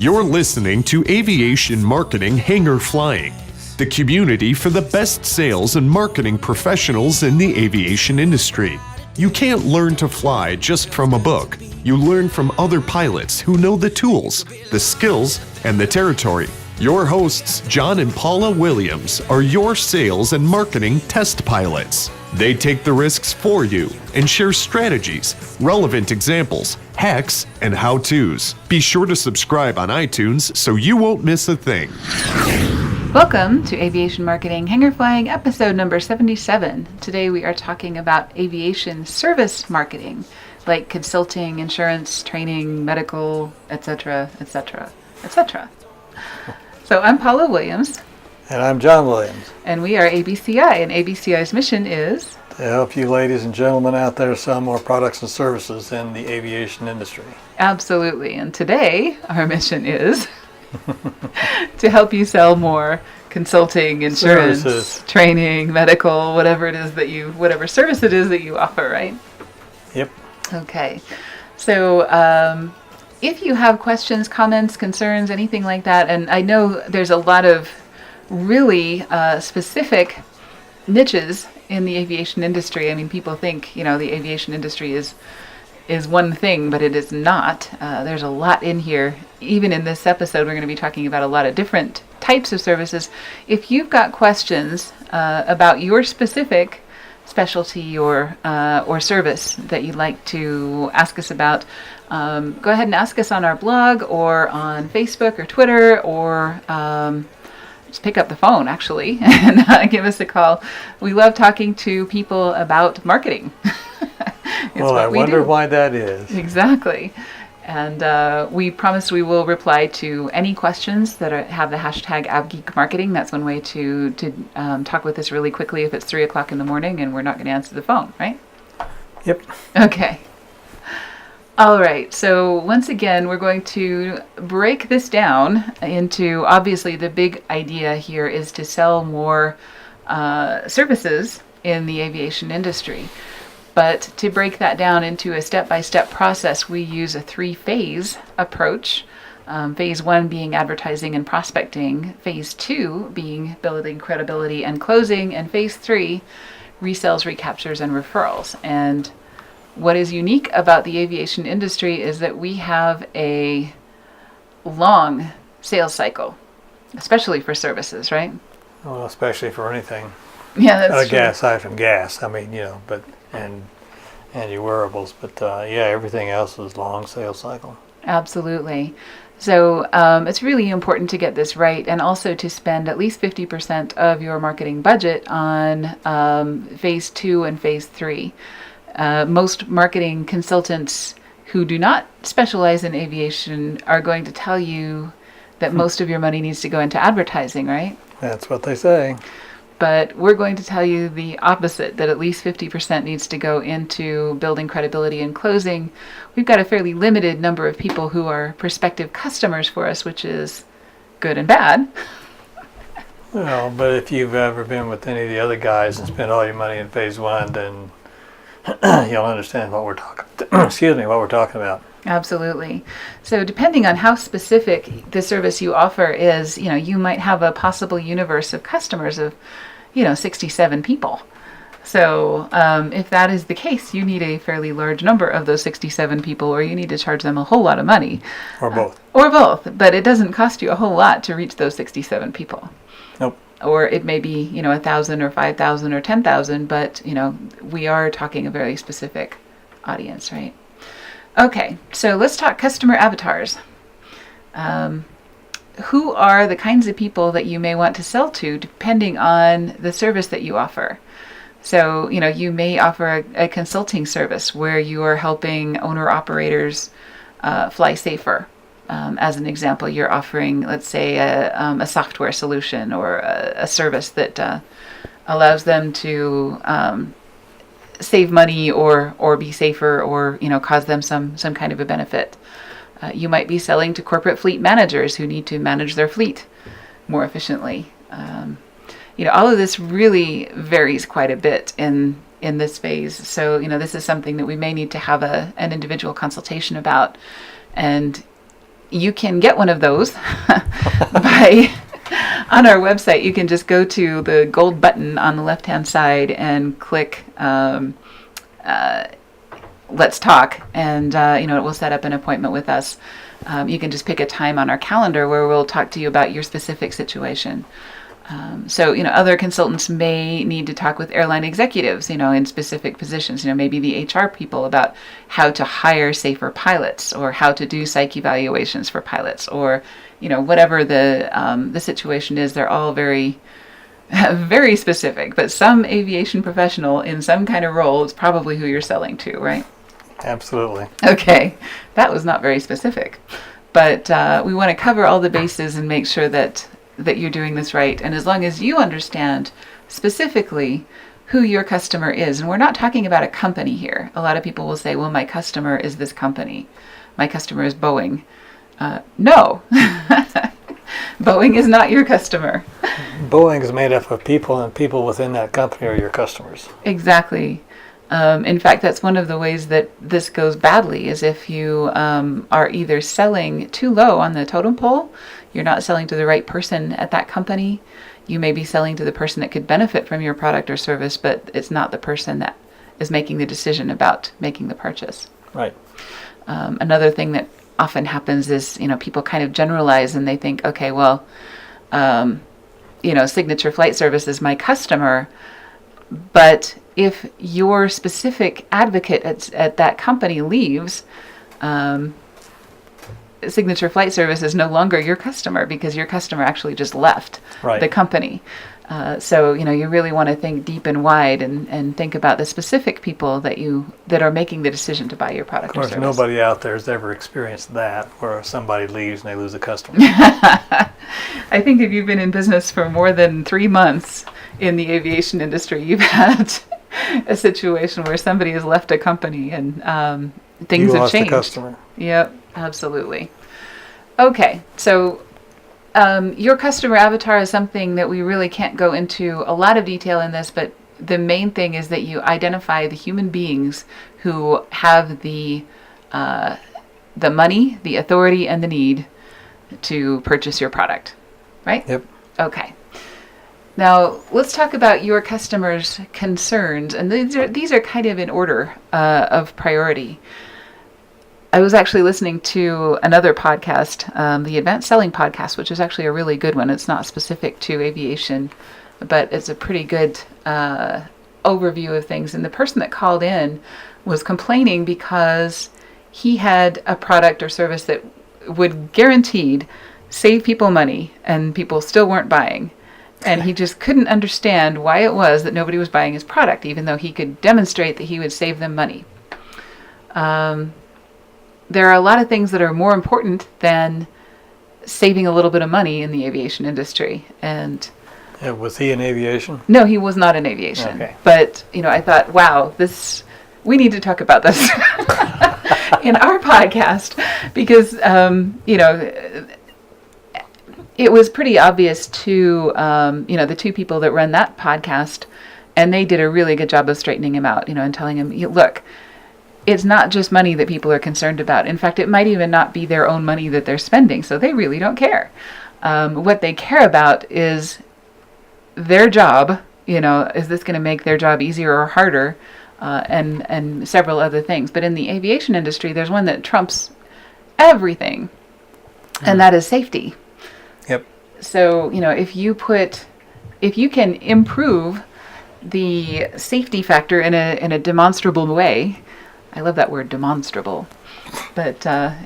You're listening to Aviation Marketing Hangar Flying, the community for the best sales and marketing professionals in the aviation industry. You can't learn to fly just from a book. You learn from other pilots who know the tools, the skills, and the territory. Your hosts, John and Paula Williams, are your sales and marketing test pilots. They take the risks for you and share strategies, relevant examples, hacks, and how-tos. Be sure to subscribe on iTunes so you won't miss a thing. Welcome to Aviation Marketing Hangar Flying, episode number 77. Today we are talking about aviation service marketing, like consulting, insurance, training, medical, etc., etc., etc. So I'm Paula Williams. And I'm John Williams. And we are ABCI, and ABCI's mission is to help you ladies and gentlemen out there sell more products and services in the aviation industry. Absolutely. And today our mission is to help you sell more consulting, insurance, services, training, medical, whatever service it is that you offer, right? Yep. Okay. So if you have questions, comments, concerns, anything like that, and I know there's a lot of really specific niches in the aviation industry. I mean, people think, the aviation industry is one thing, but it is not. There's a lot in here. Even in this episode, we're going to be talking about a lot of different types of services. If you've got questions about your specific specialty or service that you'd like to ask us about, go ahead and ask us on our blog or on Facebook or Twitter, or just pick up the phone, actually, and give us a call. We love talking to people about marketing. Well, I wonder why that is. Exactly. And we promise we will reply to any questions that have the hashtag AbGeekMarketing. That's one way to talk with us really quickly if it's 3 o'clock in the morning and we're not going to answer the phone, right? Yep. Okay. All right. So once again, we're going to break this down into, obviously, the big idea here is to sell more services in the aviation industry. But to break that down into a step-by-step process, we use a 3-phase approach. Phase 1 being advertising and prospecting, Phase 2 being building credibility and closing, and Phase 3, resales, recaptures, and referrals. And what is unique about the aviation industry is that we have a long sales cycle, especially for services, right? Well, especially for anything. Yeah, that's true. Aside from gas, but and your wearables, but everything else is long sales cycle. Absolutely. So it's really important to get this right, and also to spend at least 50% of your marketing budget on Phase 2 and Phase 3. Most marketing consultants who do not specialize in aviation are going to tell you that most of your money needs to go into advertising, right? That's what they say. But we're going to tell you the opposite, that at least 50% needs to go into building credibility and closing. We've got a fairly limited number of people who are prospective customers for us, which is good and bad. Well, but if you've ever been with any of the other guys and spent all your money in Phase 1, then you'll understand what we're talking about. Absolutely. So depending on how specific the service you offer is, you might have a possible universe of customers of 67 people. So if that is the case, you need a fairly large number of those 67 people, or you need to charge them a whole lot of money. Or both. Or both. But it doesn't cost you a whole lot to reach those 67 people. Nope. Or it may be, 1,000 or 5,000 or 10,000, but, we are talking a very specific audience, right? Okay, so let's talk customer avatars. Who are the kinds of people that you may want to sell to depending on the service that you offer? So, you may offer a consulting service where you are helping owner-operators fly safer. As an example, you're offering, let's say, a software solution or a service that allows them to save money or be safer or, cause them some kind of a benefit. You might be selling to corporate fleet managers who need to manage their fleet more efficiently. All of this really varies quite a bit in this phase. So, this is something that we may need to have an individual consultation about. And you can get one of those by on our website. You can just go to the gold button on the left-hand side and click Let's Talk, and it will set up an appointment with us. You can just pick a time on our calendar where we'll talk to you about your specific situation. So other consultants may need to talk with airline executives, in specific positions, maybe the HR people about how to hire safer pilots or how to do psych evaluations for pilots, or, whatever the situation is. They're all very, very specific, but some aviation professional in some kind of role is probably who you're selling to, right? Absolutely. Okay, that was not very specific, but we want to cover all the bases and make sure that you're doing this right. And as long as you understand specifically who your customer is, and we're not talking about a company here. A lot of people will say, well, my customer is this company. My customer is Boeing. No, Boeing is not your customer. Boeing is made up of people, and people within that company are your customers. Exactly. In fact, that's one of the ways that this goes badly, is if you are either selling too low on the totem pole, you're not selling to the right person at that company. You may be selling to the person that could benefit from your product or service, but it's not the person that is making the decision about making the purchase. Right. Another thing that often happens is, people kind of generalize and they think, okay, well, Signature Flight Service is my customer, but if your specific advocate at that company leaves, Signature Flight Service is no longer your customer because your customer actually just left the company. So you really want to think deep and wide and think about the specific people that are making the decision to buy your product or service. Of course, nobody out there has ever experienced that, where somebody leaves and they lose a customer. I think if you've been in business for more than 3 months in the aviation industry, you've had a situation where somebody has left a company and things have changed. You lost a customer. Yep, absolutely. Okay, so your customer avatar is something that we really can't go into a lot of detail in this, but the main thing is that you identify the human beings who have the money, the authority, and the need to purchase your product, right? Yep. Okay. Now, let's talk about your customers' concerns, and these are kind of in order of priority. I was actually listening to another podcast, the Advanced Selling Podcast, which is actually a really good one. It's not specific to aviation, but it's a pretty good overview of things. And the person that called in was complaining because he had a product or service that would guaranteed save people money, and people still weren't buying. And he just couldn't understand why it was that nobody was buying his product, even though he could demonstrate that he would save them money. There are a lot of things that are more important than saving a little bit of money in the aviation industry. And was he in aviation? No, he was not in aviation. Okay. But, I thought, wow, we need to talk about this in our podcast because, it was pretty obvious to, the two people that run that podcast, and they did a really good job of straightening him out, and telling him, look, it's not just money that people are concerned about. In fact, it might even not be their own money that they're spending, so they really don't care. What they care about is their job, is this going to make their job easier or harder, and several other things. But in the aviation industry, there's one that trumps everything, and that is safety. Yep. So, if you can improve the safety factor in a demonstrable way, I love that word, demonstrable, but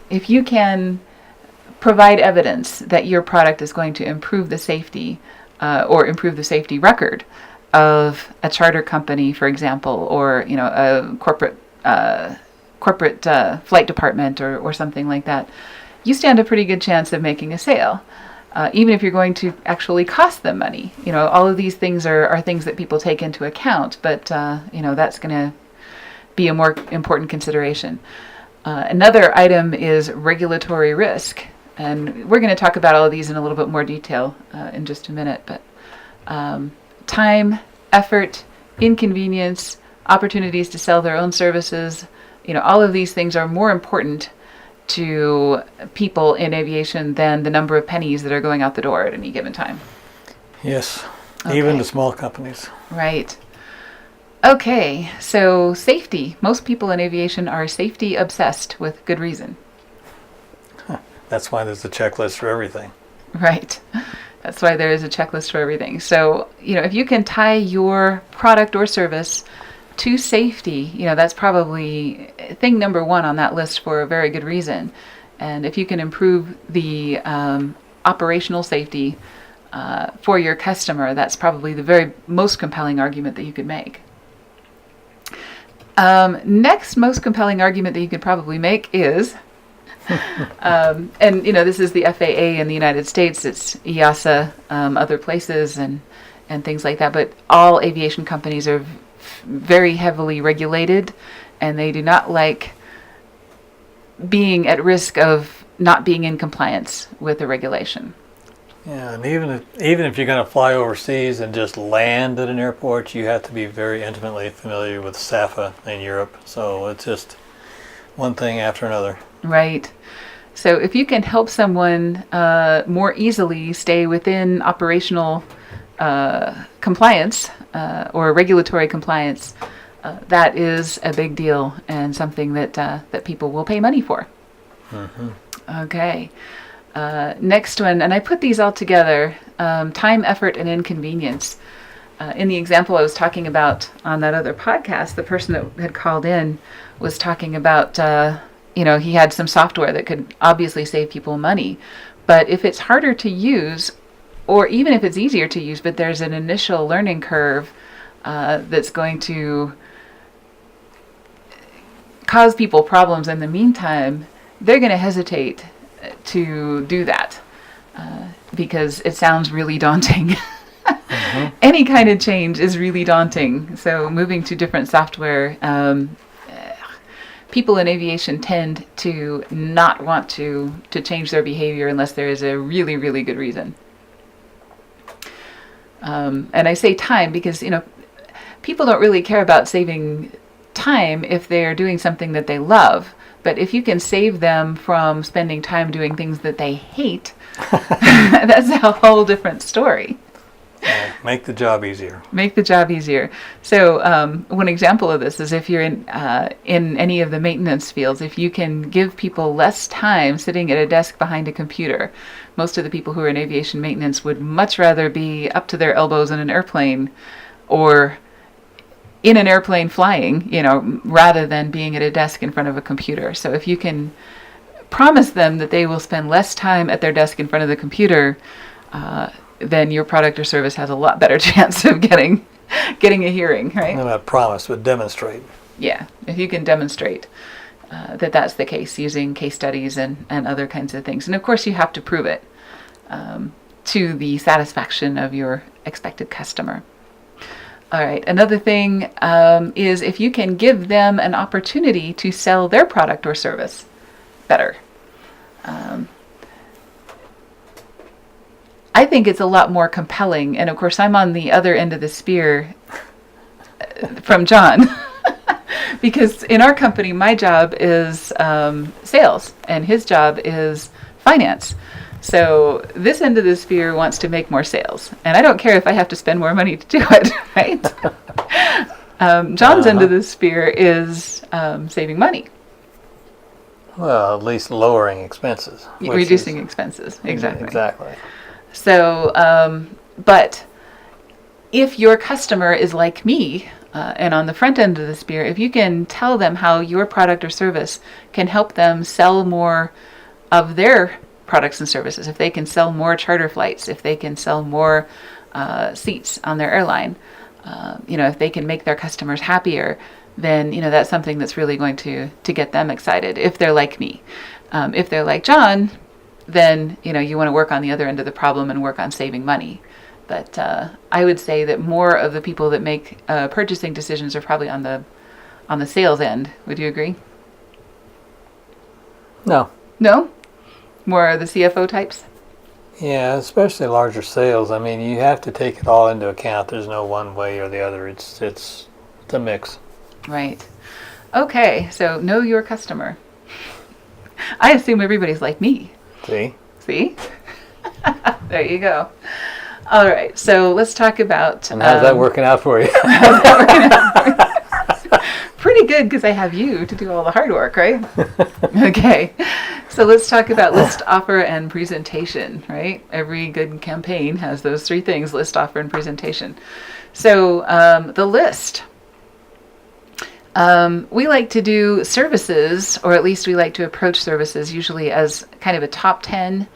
if you can provide evidence that your product is going to improve the safety or improve the safety record of a charter company, for example, or a corporate flight department or something like that, you stand a pretty good chance of making a sale. Even if you're going to actually cost them money. All of these things are things that people take into account, but that's going to be a more important consideration. Another item is regulatory risk, and we're going to talk about all of these in a little bit more detail in just a minute, but time, effort, inconvenience, opportunities to sell their own services, all of these things are more important to people in aviation than the number of pennies that are going out the door at any given time. Yes, Okay. even the small companies. Right. Okay, so safety. Most people in aviation are safety obsessed with good reason. That's why there's a checklist for everything. Right. That's why there is a checklist for everything. So, if you can tie your product or service to safety, that's probably thing number one on that list for a very good reason. And if you can improve the operational safety for your customer, that's probably the very most compelling argument that you could make. Next most compelling argument that you could probably make is, and this is the FAA in the United States, it's EASA, other places and things like that, but all aviation companies are very heavily regulated, and they do not like being at risk of not being in compliance with the regulation. Yeah, and even if you're going to fly overseas and just land at an airport, you have to be very intimately familiar with SAFA in Europe. So it's just one thing after another. Right. So if you can help someone more easily stay within operational compliance or regulatory compliance, that is a big deal and something that people will pay money for. Mm-hmm. Okay. Next one, and I put these all together, time, effort, and inconvenience. In the example I was talking about on that other podcast, the person that had called in was talking about, he had some software that could obviously save people money. But if it's harder to use, or even if it's easier to use, but there's an initial learning curve that's going to cause people problems in the meantime, they're going to hesitate to do that because it sounds really daunting. Mm-hmm. Any kind of change is really daunting. So moving to different software, people in aviation tend to not want to change their behavior unless there is a really, really good reason. And I say time because, people don't really care about saving time if they're doing something that they love. But if you can save them from spending time doing things that they hate, that's a whole different story. Yeah, make the job easier. Make the job easier. So one example of this is if you're in any of the maintenance fields, if you can give people less time sitting at a desk behind a computer. Most of the people who are in aviation maintenance would much rather be up to their elbows in an airplane or in an airplane flying, rather than being at a desk in front of a computer. So if you can promise them that they will spend less time at their desk in front of the computer, then your product or service has a lot better chance of getting a hearing, right? Not promise, but demonstrate. Yeah, if you can demonstrate that that's the case using case studies and other kinds of things. And of course you have to prove it to the satisfaction of your expected customer. All right, another thing is if you can give them an opportunity to sell their product or service better. I think it's a lot more compelling, and of course I'm on the other end of the spear from John, because in our company my job is sales and his job is finance. So this end of the spear wants to make more sales, and I don't care if I have to spend more money to do it, right? John's end of the spear is saving money. Well, at least lowering expenses. Reducing expenses, exactly. Exactly. So, but if your customer is like me, and on the front end of the spear, if you can tell them how your product or service can help them sell more of their products and services, if they can sell more charter flights, if they can sell more seats on their airline, if they can make their customers happier, then that's something that's really going to get them excited. If they're like me, if they're like John, then you want to work on the other end of the problem and work on saving money. But I would say that more of the people that make purchasing decisions are probably on the sales end. Would you agree? No. No? More the CFO types? Yeah, especially larger sales. I mean, you have to take it all into account. There's no one way or the other. It's a mix. Right. Okay, so know your customer. I assume everybody's like me. See? There you go. All right, so let's talk about... And how's that working out for you? Pretty good, because I have you to do all the hard work, right? Okay, so let's talk about list, offer, and presentation, right? Every good campaign has those three things: list, offer, and presentation. So the list. We like to do services, or at least we like to approach services usually as kind of a top 10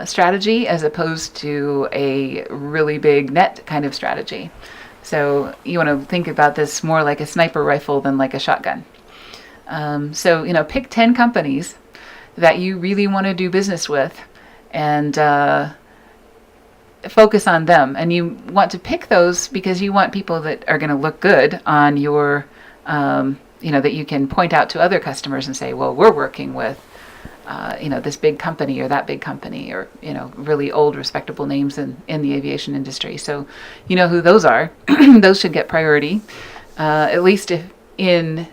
strategy, as opposed to a really big net kind of strategy. So you want to think about this more like a sniper rifle than like a shotgun. So, pick 10 companies that you really want to do business with, and focus on them. And you want to pick those because you want people that are going to look good on your, that you can point out to other customers and say, well, we're working with this big company or that big company, or, really old respectable names in the aviation industry. So you know who those are. Those should get priority, at least if in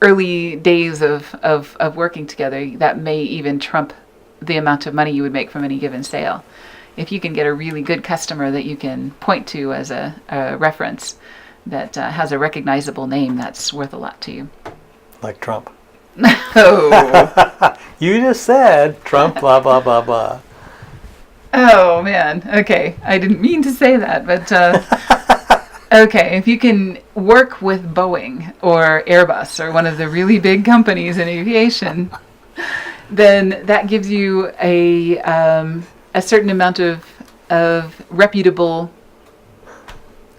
early days of working together. That may even trump the amount of money you would make from any given sale. If you can get a really good customer that you can point to as a reference that has a recognizable name, that's worth a lot to you. Like Trump. Oh. You just said Trump, blah, blah, blah, blah. Oh, man. Okay. I didn't mean to say that, but okay. If you can work with Boeing or Airbus or one of the really big companies in aviation, then that gives you a certain amount of reputable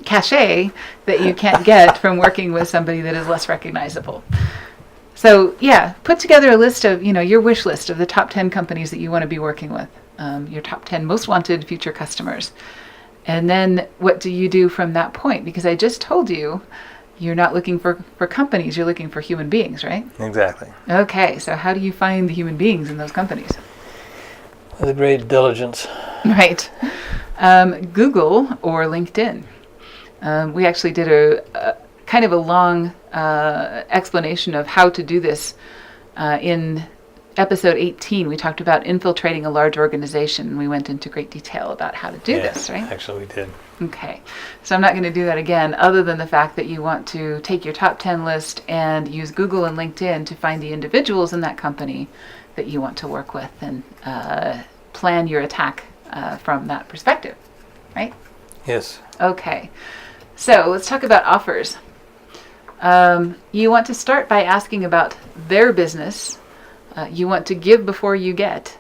cachet that you can't get from working with somebody that is less recognizable. So yeah, put together a list of, your wish list of the top 10 companies that you want to be working with, your top 10 most wanted future customers. And then what do you do from that point? Because I just told you, you're not looking for companies, you're looking for human beings, right? Exactly. Okay, so how do you find the human beings in those companies? With great diligence. Right. Google or LinkedIn. We actually did a kind of a long explanation of how to do this in episode 18. We talked about infiltrating a large organization. We went into great detail about how to do this, right? Actually, we did. Okay. So I'm not going to do that again, other than the fact that you want to take your top 10 list and use Google and LinkedIn to find the individuals in that company that you want to work with, and plan your attack from that perspective, right? Yes. Okay. So let's talk about offers. You want to start by asking about their business. You want to give before you get.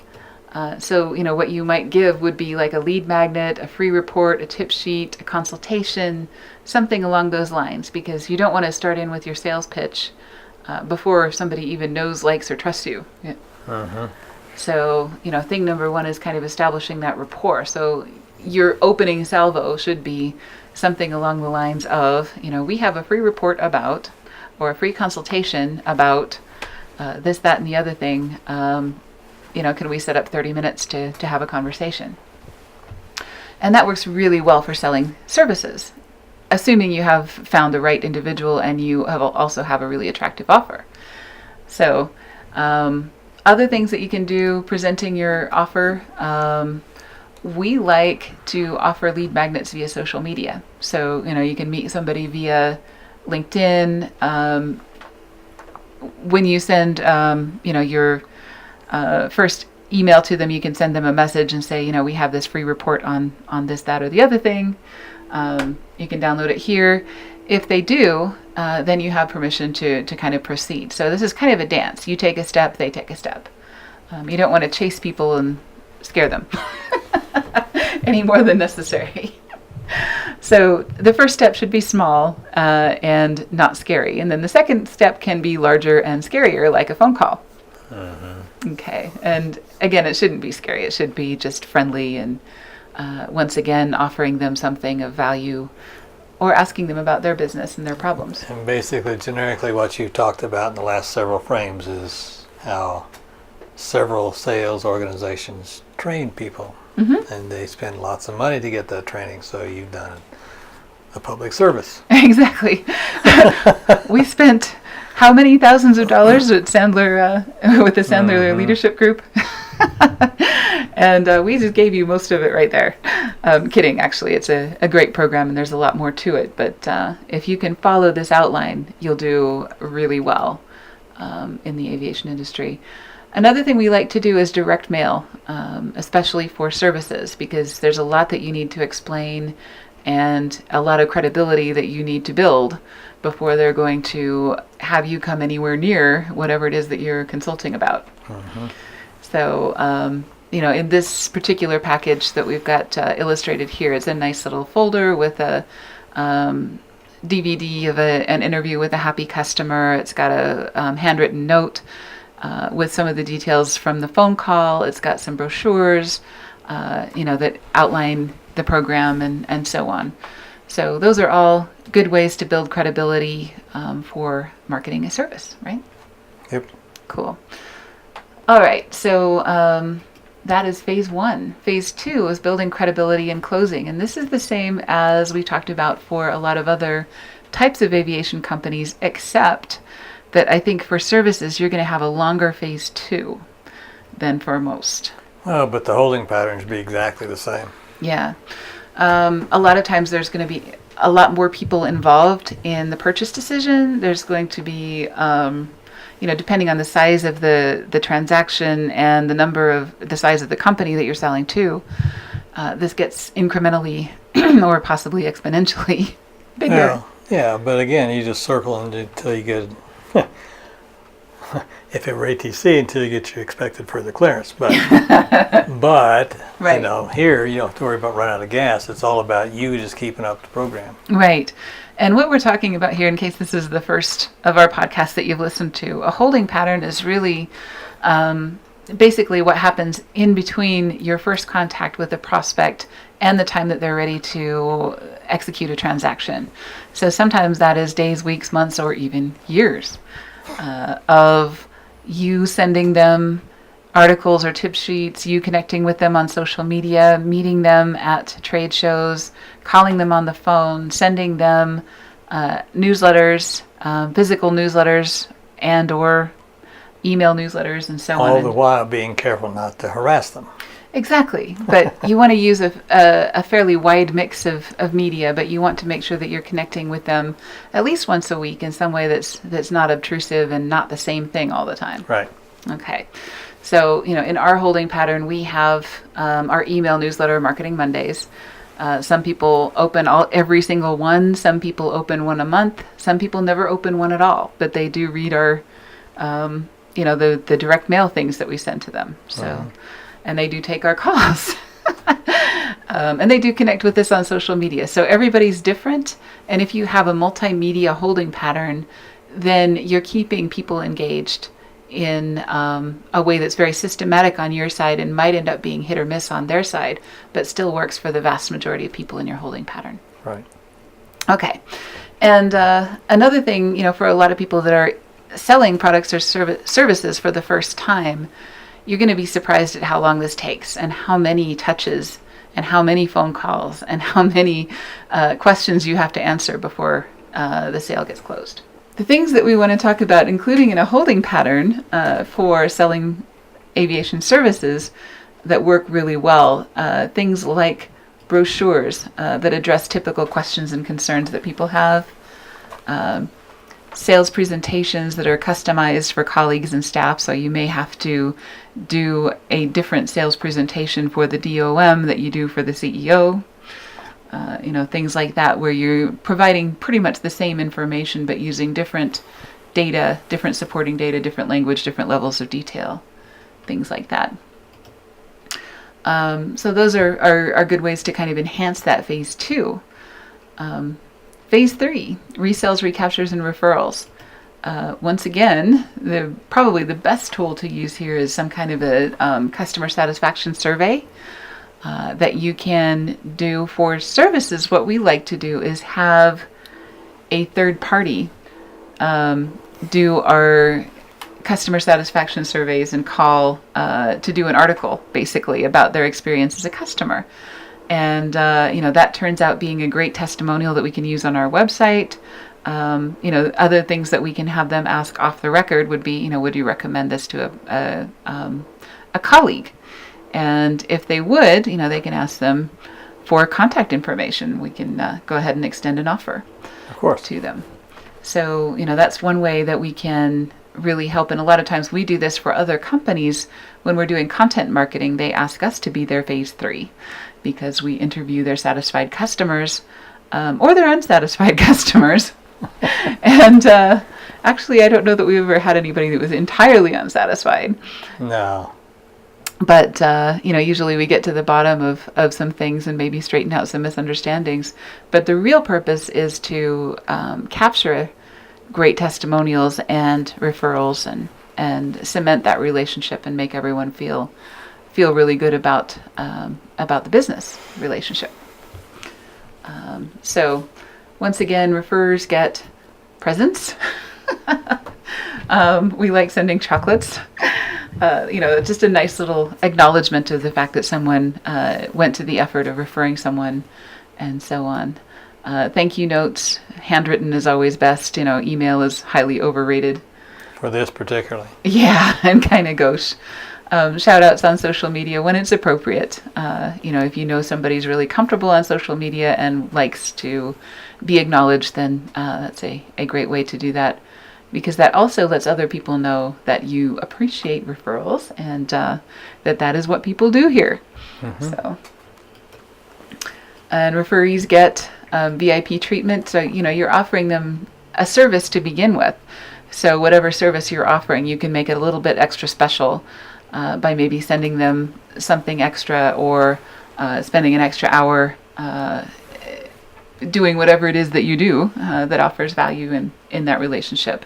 So, what you might give would be like a lead magnet, a free report, a tip sheet, a consultation, something along those lines, because you don't want to start in with your sales pitch before somebody even knows, likes, or trusts you. Yeah. Uh-huh. So, thing number one is kind of establishing that rapport. So your opening salvo should be something along the lines of, we have a free report about, or a free consultation about this, that, and the other thing. Can we set up 30 minutes to have a conversation? And that works really well for selling services, assuming you have found the right individual and you also have a really attractive offer. So other things that you can do presenting your offer, we like to offer lead magnets via social media. So, you can meet somebody via LinkedIn. When you send, your first email to them, you can send them a message and say, we have this free report on this, that, or the other thing. You can download it here. If they do, then you have permission to kind of proceed. So this is kind of a dance. You take a step, they take a step. You don't want to chase people and scare them any more than necessary. So the first step should be small and not scary. And then the second step can be larger and scarier, like a phone call. Okay. And again, it shouldn't be scary. It should be just friendly and once again, offering them something of value or asking them about their business and their problems. And basically, generically, what you talked about in the last several frames is how several sales organizations train people. Mm-hmm. And they spend lots of money to get that training, so you've done a public service. Exactly. We spent how many thousands of dollars with Sandler, with the Sandler leadership group? And we just gave you most of it right there. Kidding, actually. It's a great program, and there's a lot more to it. But if you can follow this outline, you'll do really well in the aviation industry. Another thing we like to do is direct mail, especially for services, because there's a lot that you need to explain and a lot of credibility that you need to build before they're going to have you come anywhere near whatever it is that you're consulting about. So, in this particular package that we've got illustrated here, it's a nice little folder with a DVD of an interview with a happy customer. It's got a handwritten note with some of the details from the phone call. It's got some brochures, that outline the program and so on. So those are all good ways to build credibility for marketing a service, right? Yep. Cool. All right, so that is phase 1. Phase 2 is building credibility and closing, and this is the same as we talked about for a lot of other types of aviation companies, except that I think for services you're going to have a longer phase 2 than for most. Well, but the holding patterns be exactly the same. Yeah. A lot of times there's going to be a lot more people involved in the purchase decision. There's going to be, depending on the size of the transaction and the size of the company that you're selling to, this gets incrementally or possibly exponentially bigger. Yeah, but again, you just circle until you get, if it were ATC, until you get your expected further clearance. But right. Here you don't have to worry about running out of gas. It's all about you just keeping up the program. Right. And what we're talking about here, in case this is the first of our podcasts that you've listened to, a holding pattern is really basically what happens in between your first contact with a prospect and the time that they're ready to execute a transaction. So sometimes that is days, weeks, months, or even years of you sending them articles or tip sheets, you connecting with them on social media, meeting them at trade shows, calling them on the phone, sending them newsletters, physical newsletters and or email newsletters and so on. All the while being careful not to harass them. Exactly. But you want to use a fairly wide mix of media, but you want to make sure that you're connecting with them at least once a week in some way that's not obtrusive and not the same thing all the time. Right. Okay. So, in our holding pattern, we have our email newsletter, Marketing Mondays. Some people open every single one. Some people open one a month. Some people never open one at all, but they do read our, the direct mail things that we send to them. So, and they do take our calls. And they do connect with us on social media. So everybody's different. And if you have a multimedia holding pattern, then you're keeping people engaged in a way that's very systematic on your side and might end up being hit or miss on their side, but still works for the vast majority of people in your holding pattern. Right. Okay. And another thing, for a lot of people that are selling products or services for the first time, you're going to be surprised at how long this takes and how many touches and how many phone calls and how many questions you have to answer before the sale gets closed. The things that we want to talk about, including in a holding pattern for selling aviation services that work really well, things like brochures that address typical questions and concerns that people have, sales presentations that are customized for colleagues and staff, so you may have to do a different sales presentation for the DOM that you do for the CEO. Things like that, where you're providing pretty much the same information but using different data, different supporting data, different language, different levels of detail, things like that. So those are good ways to kind of enhance that phase 2. Phase 3, resales, recaptures, and referrals. Once again, probably the best tool to use here is some kind of a customer satisfaction survey that you can do for services. What we like to do is have a third party do our customer satisfaction surveys and call to do an article basically about their experience as a customer. And, that turns out being a great testimonial that we can use on our website. Other things that we can have them ask off the record would be, would you recommend this to a colleague? And if they would, they can ask them for contact information. We can go ahead and extend an offer, of course, to them. So, that's one way that we can really help. And a lot of times we do this for other companies. When we're doing content marketing, they ask us to be their phase 3 because we interview their satisfied customers or their unsatisfied customers. And actually, I don't know that we've ever had anybody that was entirely unsatisfied. No. But, usually we get to the bottom of some things and maybe straighten out some misunderstandings. But the real purpose is to capture great testimonials and referrals and cement that relationship and make everyone feel really good about the business relationship. So once again, referrers get presents. We like sending chocolates. Just a nice little acknowledgement of the fact that someone went to the effort of referring someone and so on. Thank you notes, handwritten is always best. Email is highly overrated. For this particularly. Yeah, and kind of gauche. Shout outs on social media when it's appropriate. If somebody's really comfortable on social media and likes to be acknowledged, then that's a great way to do that, because that also lets other people know that you appreciate referrals and that is what people do here. Mm-hmm. So, and Referrer-ees Get VIP treatment. So, you're offering them a service to begin with. So whatever service you're offering, you can make it a little bit extra special by maybe sending them something extra or spending an extra hour doing whatever it is that you do that offers value in that relationship.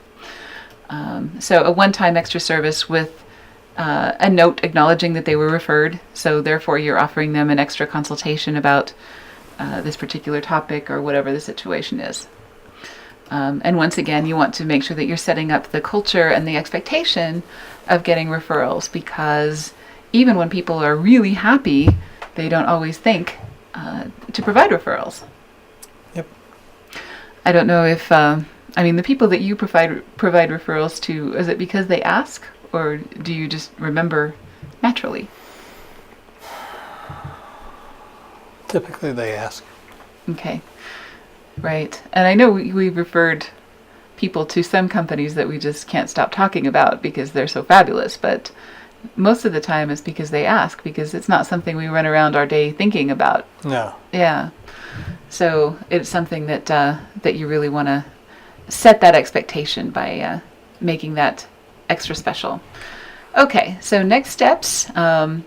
So a one-time extra service with a note acknowledging that they were referred. So therefore you're offering them an extra consultation about this particular topic or whatever the situation is. And once again, you want to make sure that you're setting up the culture and the expectation of getting referrals, because even when people are really happy, they don't always think to provide referrals. Yep. I don't know if, the people that you provide referrals to, is it because they ask, or do you just remember naturally? Typically they ask. Okay. Right. And I know we've referred people to some companies that we just can't stop talking about because they're so fabulous, but most of the time it's because they ask, because it's not something we run around our day thinking about. No. Yeah. So it's something that you really want to set that expectation by making that extra special. Okay, so next steps.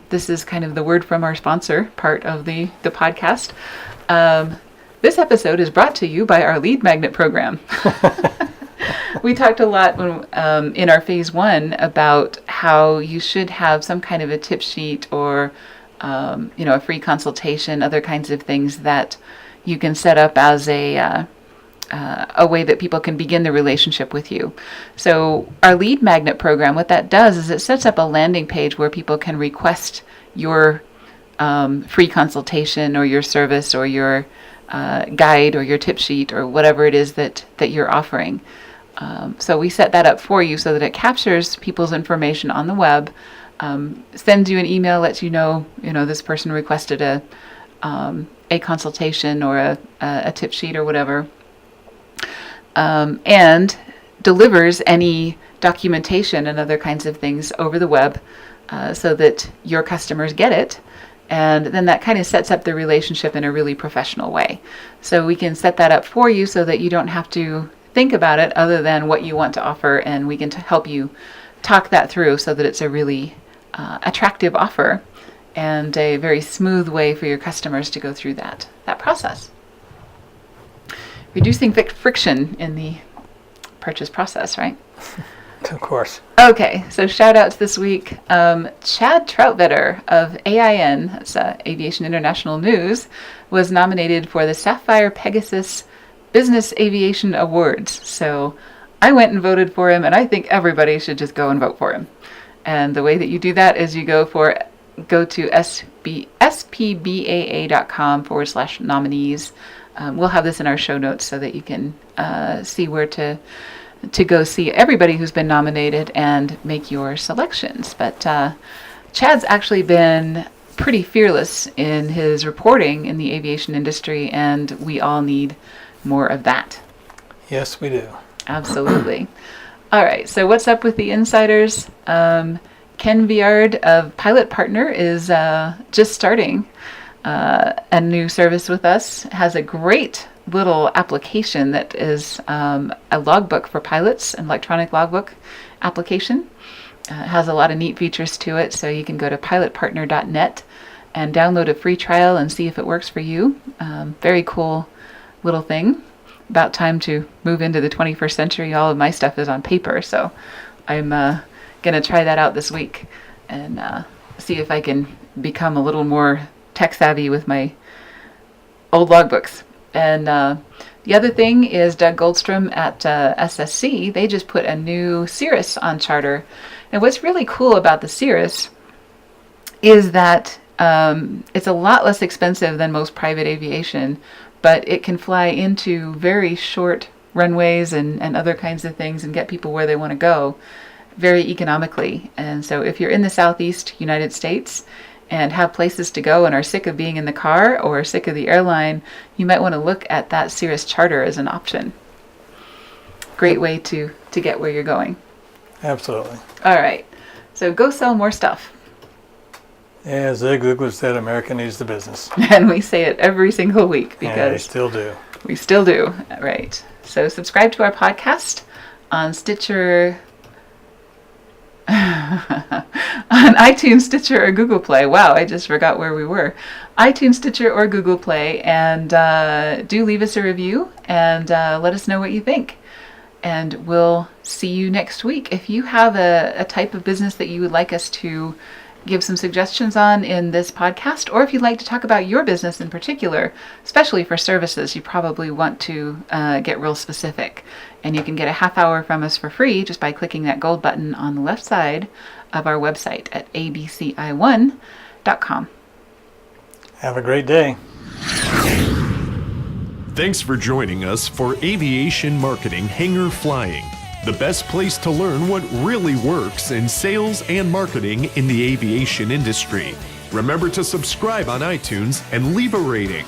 This is kind of the word from our sponsor part of the podcast. This episode is brought to you by our lead magnet program. We talked a lot in our phase 1 about how you should have some kind of a tip sheet or a free consultation, other kinds of things that you can set up as a way that people can begin the relationship with you. So our lead magnet program, what that does is it sets up a landing page where people can request your free consultation or your service or your guide or your tip sheet or whatever it is that you're offering. So we set that up for you so that it captures people's information on the web, sends you an email, lets you know this person requested a consultation or a tip sheet or whatever, and delivers any documentation and other kinds of things over the web so that your customers get it. And then that kind of sets up the relationship in a really professional way. So we can set that up for you so that you don't have to think about it other than what you want to offer, and we can help you talk that through so that it's a really attractive offer and a very smooth way for your customers to go through that process. Reducing friction in the purchase process, right? Of course. Okay, so shout outs this week. Chad Troutvetter of AIN, that's Aviation International News, was nominated for the Sapphire Pegasus Business Aviation Awards. So I went and voted for him, and I think everybody should just go and vote for him. And the way that you do that is you go to spbaa.com/nominees. we'll have this in our show notes so that you can see where to go see everybody who's been nominated and make your selections. But Chad's actually been pretty fearless in his reporting in the aviation industry, and we all need more of that. Yes, we do. Absolutely. All right, so what's up with the insiders? Ken Viard of Pilot Partner is just starting a new service with us. It has a great little application that is a logbook for pilots, an electronic logbook application. It has a lot of neat features to it, so you can go to pilotpartner.net and download a free trial and see if it works for you. Very cool little thing. About time to move into the 21st century. All of my stuff is on paper, so I'm going to try that out this week and see if I can become a little more tech savvy with my old logbooks. And the other thing is Doug Goldstrom at SSC. They just put a new Cirrus on charter. And what's really cool about the Cirrus is that it's a lot less expensive than most private aviation, but it can fly into very short runways and other kinds of things and get people where they want to go very economically. And so if you're in the Southeast United States and have places to go and are sick of being in the car or sick of the airline, you might want to look at that Cirrus charter as an option. Great way to get where you're going. Absolutely. All right. So go sell more stuff. As Zig Ziglar said, America needs the business. And we say it every single week because And they still do. We still do. Right. So subscribe to our podcast on Stitcher, on iTunes, Stitcher, or Google Play. Wow, I just forgot where we were. iTunes, Stitcher, or Google Play. And do leave us a review and let us know what you think. And we'll see you next week. If you have a type of business that you would like us to give some suggestions on in this podcast, or if you'd like to talk about your business in particular, especially for services, you probably want to get real specific. And you can get a half hour from us for free just by clicking that gold button on the left side of our website at abci1.com. Have a great day. Thanks for joining us for Aviation Marketing Hangar Flying, the best place to learn what really works in sales and marketing in the aviation industry. Remember to subscribe on iTunes and leave a rating.